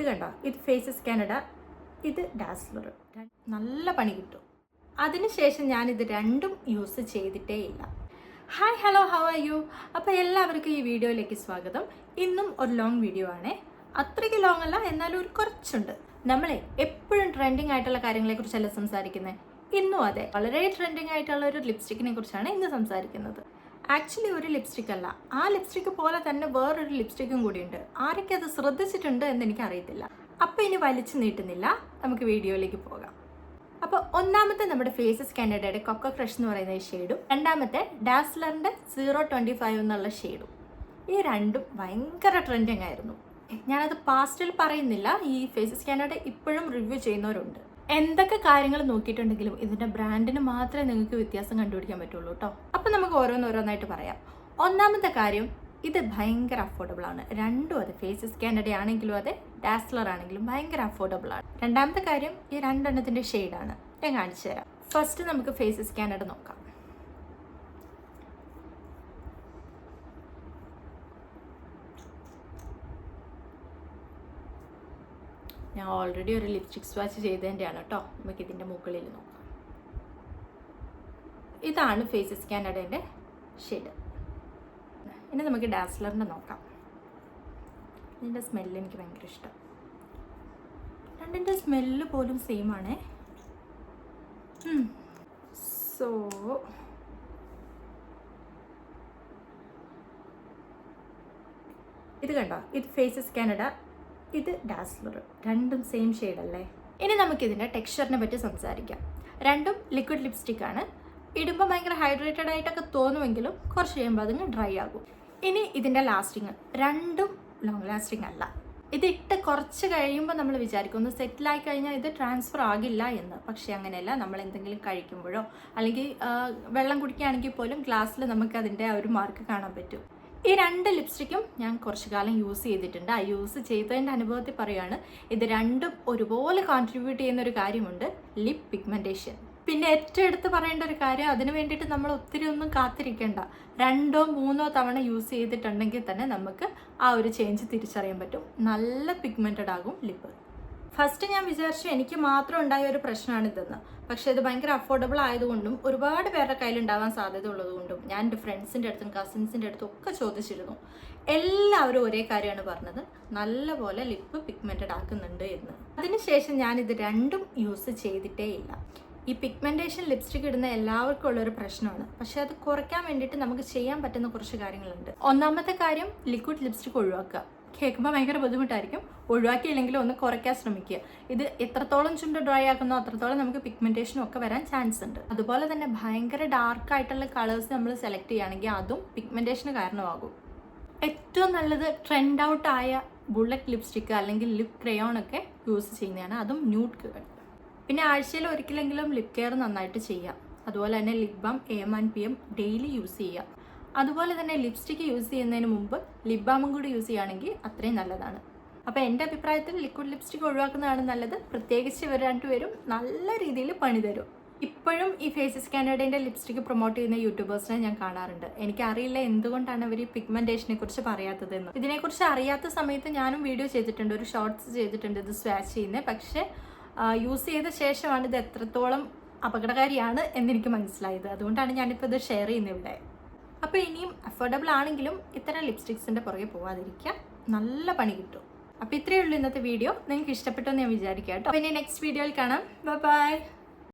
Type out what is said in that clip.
ഇത് കണ്ടോ, ഇത് ഫേസസ് കാനഡ, ഇത് ഡാസ്ലർ. നല്ല പണി കിട്ടും. അതിനുശേഷം ഞാനിത് രണ്ടും യൂസ് ചെയ്തിട്ടേ ഇല്ല. Hi, hello, how are you? അപ്പോൾ എല്ലാവർക്കും ഈ വീഡിയോയിലേക്ക് സ്വാഗതം. ഇന്നും ഒരു ലോങ് വീഡിയോ ആണേ. അത്രയ്ക്ക് ലോങ് അല്ല, എന്നാലും ഒരു കുറച്ചുണ്ട്. നമ്മളെ എപ്പോഴും ട്രെൻഡിങ് ആയിട്ടുള്ള കാര്യങ്ങളെക്കുറിച്ചല്ല സംസാരിക്കുന്നത്. ഇന്നും അതെ, വളരെ ട്രെൻഡിങ് ആയിട്ടുള്ള ഒരു ലിപ്സ്റ്റിക്കിനെ കുറിച്ചാണ് ഇന്ന് സംസാരിക്കുന്നത്. ആക്ച്വലി ഒരു ലിപ്സ്റ്റിക് അല്ല, ആ ലിപ്സ്റ്റിക്ക് പോലെ തന്നെ വേറൊരു ലിപ്സ്റ്റിക്കും കൂടിയുണ്ട്. ആരൊക്കെ അത് ശ്രദ്ധിച്ചിട്ടുണ്ട് എന്ന് എനിക്കറിയത്തില്ല. അപ്പോൾ ഇനി വലിച്ചു നീട്ടുന്നില്ല, നമുക്ക് വീഡിയോയിലേക്ക് പോകാം. അപ്പോൾ ഒന്നാമത്തെ നമ്മുടെ ഫേസസ് കാനഡയുടെ കൊക്കോ ക്രഷ് എന്ന് പറയുന്ന ഈ ഷെയ്ഡും രണ്ടാമത്തെ ഡാസ്ലറിൻ്റെ 025 എന്നുള്ള ഷെയ്ഡും, ഈ രണ്ടും ഭയങ്കര ട്രെൻഡിങ് ആയിരുന്നു. ഞാനത് പാസ്റ്റിൽ പറയുന്നില്ല, ഈ ഫേസസ് കാനഡ ഇപ്പോഴും റിവ്യൂ ചെയ്യുന്നവരുണ്ട്. എന്തൊക്കെ കാര്യങ്ങൾ നോക്കിയിട്ടുണ്ടെങ്കിലും ഇതിൻ്റെ ബ്രാൻഡിന് മാത്രമേ നിങ്ങൾക്ക് വ്യത്യാസം കണ്ടുപിടിക്കാൻ പറ്റുള്ളൂ കേട്ടോ. അപ്പം നമുക്ക് ഓരോന്നോരോന്നായിട്ട് പറയാം. ഒന്നാമത്തെ കാര്യം, ഇത് ഭയങ്കര അഫോർഡബിൾ ആണ്. രണ്ടും അതെ, ഫേസസ് കാനഡ ആണെങ്കിലും അതെ, ഡാസ്ലർ ആണെങ്കിലും ഭയങ്കര അഫോർഡബിൾ ആണ്. രണ്ടാമത്തെ കാര്യം, ഈ രണ്ടെണ്ണത്തിൻ്റെ ഷെയ്ഡാണ്. ഞാൻ കാണിച്ചു തരാം. ഫസ്റ്റ് നമുക്ക് ഫേസസ് കാനഡ നോക്കാം. ഞാൻ ഓൾറെഡി ഒരു ലിപ്സ്റ്റിക് സ്വാച്ച് ചെയ്തതിൻ്റെയാണ് കേട്ടോ. നമുക്ക് ഇതിൻ്റെ മുകളിൽ നോക്കാം. ഇതാണ് ഫേസസ് കാനഡേൻ്റെ ഷെയ്ഡ്. ഇനി നമുക്ക് ഡാസ്ലറിൻ്റെ നോക്കാം. ഇതിൻ്റെ സ്മെല്ല് എനിക്ക് ഭയങ്കര ഇഷ്ടം. രണ്ടിൻ്റെ സ്മെല്ല് പോലും സെയിം ആണേ. സോ ഇത് കണ്ടോ, ഇത് ഫേസസ് കാനഡ, ഇത് ഡാസ്ലർ. രണ്ടും സെയിം ഷെയ്ഡല്ലേ. ഇനി നമുക്കിതിൻ്റെ ടെക്സ്ചറിനെ പറ്റി സംസാരിക്കാം. രണ്ടും ലിക്വിഡ് ലിപ്സ്റ്റിക് ആണ്. ഇടുമ്പോൾ ഭയങ്കര ഹൈഡ്രേറ്റഡ് ആയിട്ടൊക്കെ തോന്നുമെങ്കിലും കുറച്ച് കഴിയുമ്പോൾ അതിന് ഡ്രൈ ആകും. ഇനി ഇതിൻ്റെ ലാസ്റ്റിങ്, രണ്ടും ലോങ് ലാസ്റ്റിംഗ് അല്ല. ഇതിട്ട് കുറച്ച് കഴിയുമ്പോൾ നമ്മൾ വിചാരിക്കും ഒന്ന് സെറ്റിലായി കഴിഞ്ഞാൽ ഇത് ട്രാൻസ്ഫർ ആകില്ല എന്ന്. പക്ഷേ അങ്ങനെയല്ല. നമ്മൾ എന്തെങ്കിലും കഴിക്കുമ്പോഴോ അല്ലെങ്കിൽ വെള്ളം കുടിക്കുകയാണെങ്കിൽ പോലും ഗ്ലാസ്സിൽ നമുക്ക് അതിൻ്റെ ആ ഒരു മാർക്ക് കാണാൻ പറ്റും. ഈ രണ്ട് ലിപ്സ്റ്റിക്കും ഞാൻ കുറച്ച് കാലം യൂസ് ചെയ്തിട്ടുണ്ട്. ആ യൂസ് ചെയ്തതിൻ്റെ അനുഭവത്തിൽ പറയുകയാണ്, ഇത് രണ്ടും ഒരുപോലെ കോൺട്രിബ്യൂട്ട് ചെയ്യുന്ന ഒരു കാര്യമുണ്ട്, ലിപ് പിഗ്മെൻറ്റേഷൻ. പിന്നെ ഏറ്റവും എടുത്ത് പറയേണ്ട ഒരു കാര്യം, അതിന് വേണ്ടിയിട്ട് നമ്മൾ ഒത്തിരി ഒന്നും കാത്തിരിക്കേണ്ട. 2 or 3 തവണ യൂസ് ചെയ്തിട്ടുണ്ടെങ്കിൽ തന്നെ നമുക്ക് ആ ഒരു ചേഞ്ച് തിരിച്ചറിയാൻ പറ്റും. നല്ല പിഗ്മെൻറ്റഡ് ആകും ലിപ്പ്. ഫസ്റ്റ് ഞാൻ വിചാരിച്ചു എനിക്ക് മാത്രം ഉണ്ടായ ഒരു പ്രശ്നമാണിതെന്ന്. പക്ഷേ ഇത് ഭയങ്കര അഫോർഡബിൾ ആയതുകൊണ്ടും ഒരുപാട് പേരുടെ കയ്യിലുണ്ടാവാൻ സാധ്യത ഉള്ളതുകൊണ്ടും ഞാൻ എൻ്റെ ഫ്രണ്ട്സിൻ്റെ അടുത്തും കസിൻസിൻ്റെ അടുത്തും ഒക്കെ ചോദിച്ചിരുന്നു. എല്ലാവരും ഒരേ കാര്യമാണ് പറഞ്ഞത്, നല്ലപോലെ ലിപ്പ് പിഗ്മെൻറ്റഡ് ആക്കുന്നുണ്ട് എന്ന്. അതിനുശേഷം ഞാനിത് രണ്ടും യൂസ് ചെയ്തിട്ടേ ഇല്ല. ഈ പിഗ്മെൻറ്റേഷൻ ലിപ്സ്റ്റിക് ഇടുന്ന എല്ലാവർക്കും ഉള്ളൊരു പ്രശ്നമാണ്. പക്ഷേ അത് കുറയ്ക്കാൻ വേണ്ടിയിട്ട് നമുക്ക് ചെയ്യാൻ പറ്റുന്ന കുറച്ച് കാര്യങ്ങളുണ്ട്. ഒന്നാമത്തെ കാര്യം, ലിക്വിഡ് ലിപ്സ്റ്റിക് ഒഴിവാക്കുക. കേൾക്കുമ്പോൾ ഭയങ്കര ബുദ്ധിമുട്ടായിരിക്കും. ഒഴിവാക്കിയില്ലെങ്കിലും ഒന്ന് കുറയ്ക്കാൻ ശ്രമിക്കുക. ഇത് എത്രത്തോളം ചുണ്ട് ഡ്രൈ ആക്കുന്നോ അത്രത്തോളം നമുക്ക് പിഗ്മെൻറ്റേഷനും ഒക്കെ വരാൻ ചാൻസ് ഉണ്ട്. അതുപോലെ തന്നെ ഭയങ്കര ഡാർക്ക് ആയിട്ടുള്ള കളേഴ്സ് നമ്മൾ സെലക്ട് ചെയ്യുകയാണെങ്കിൽ അതും പിഗ്മെൻറ്റേഷന് കാരണമാകും. ഏറ്റവും നല്ലത് ട്രെൻഡ് ഔട്ട് ആയ ബുള്ളറ്റ് ലിപ്സ്റ്റിക്ക് അല്ലെങ്കിൽ ലിപ് ക്രയോൺ ഒക്കെ യൂസ് ചെയ്യുന്നതാണ്, അതും ന്യൂഡ് കളർ. പിന്നെ ആഴ്ചയിൽ ഒരിക്കലെങ്കിലും ലിപ് കെയർ നന്നായിട്ട് ചെയ്യാം. അതുപോലെ തന്നെ lip balm AM and PM daily use ചെയ്യുക. അതുപോലെ തന്നെ ലിപ്സ്റ്റിക്ക് യൂസ് ചെയ്യുന്നതിന് മുമ്പ് ലിപ് ബാമും കൂടി യൂസ് ചെയ്യുകയാണെങ്കിൽ അത്രയും നല്ലതാണ്. അപ്പോൾ എൻ്റെ അഭിപ്രായത്തിൽ ലിക്വിഡ് ലിപ്സ്റ്റിക് ഒഴിവാക്കുന്നതാണ് നല്ലത്. പ്രത്യേകിച്ച് ഇവർ രണ്ടുപേരും നല്ല രീതിയിൽ പണി തരും. ഇപ്പോഴും ഈ ഫേസസ് കാനഡേൻ്റെ ലിപ്സ്റ്റിക്ക് പ്രൊമോട്ട് ചെയ്യുന്ന യൂട്യൂബേഴ്സിനെ ഞാൻ കാണാറുണ്ട്. എനിക്കറിയില്ല എന്തുകൊണ്ടാണ് അവർ ഈ പിഗ്മെൻറ്റേഷനെ കുറിച്ച് പറയാത്തതെന്ന്. ഇതിനെക്കുറിച്ച് അറിയാത്ത സമയത്ത് ഞാനും വീഡിയോ ചെയ്തിട്ടുണ്ട്, ഒരു ഷോർട്സ് ചെയ്തിട്ടുണ്ട് ഇത് സ്വാച്ച് ചെയ്യുന്നത്. പക്ഷേ യൂസ് ചെയ്ത ശേഷമാണ് ഇത് എത്രത്തോളം അപകടകാരിയാണ് എന്നെനിക്ക് മനസ്സിലായത്. അതുകൊണ്ടാണ് ഞാനിപ്പോൾ ഇത് ഷെയർ ചെയ്യുന്നത് ഇവിടെ. അപ്പോൾ ഇനിയും അഫോർഡബിൾ ആണെങ്കിലും ഇത്തരം ലിപ്സ്റ്റിക്സിൻ്റെ പുറകെ പോകാതിരിക്കുക, നല്ല പണി കിട്ടും. അപ്പോൾ ഇത്രയേ ഉള്ളൂ ഇന്നത്തെ വീഡിയോ. നിങ്ങൾക്ക് ഇഷ്ടപ്പെട്ടു എന്ന് ഞാൻ വിചാരിക്കാം കേട്ടോ. പിന്നെ നെക്സ്റ്റ് വീഡിയോയിൽ കാണാം. ബൈ.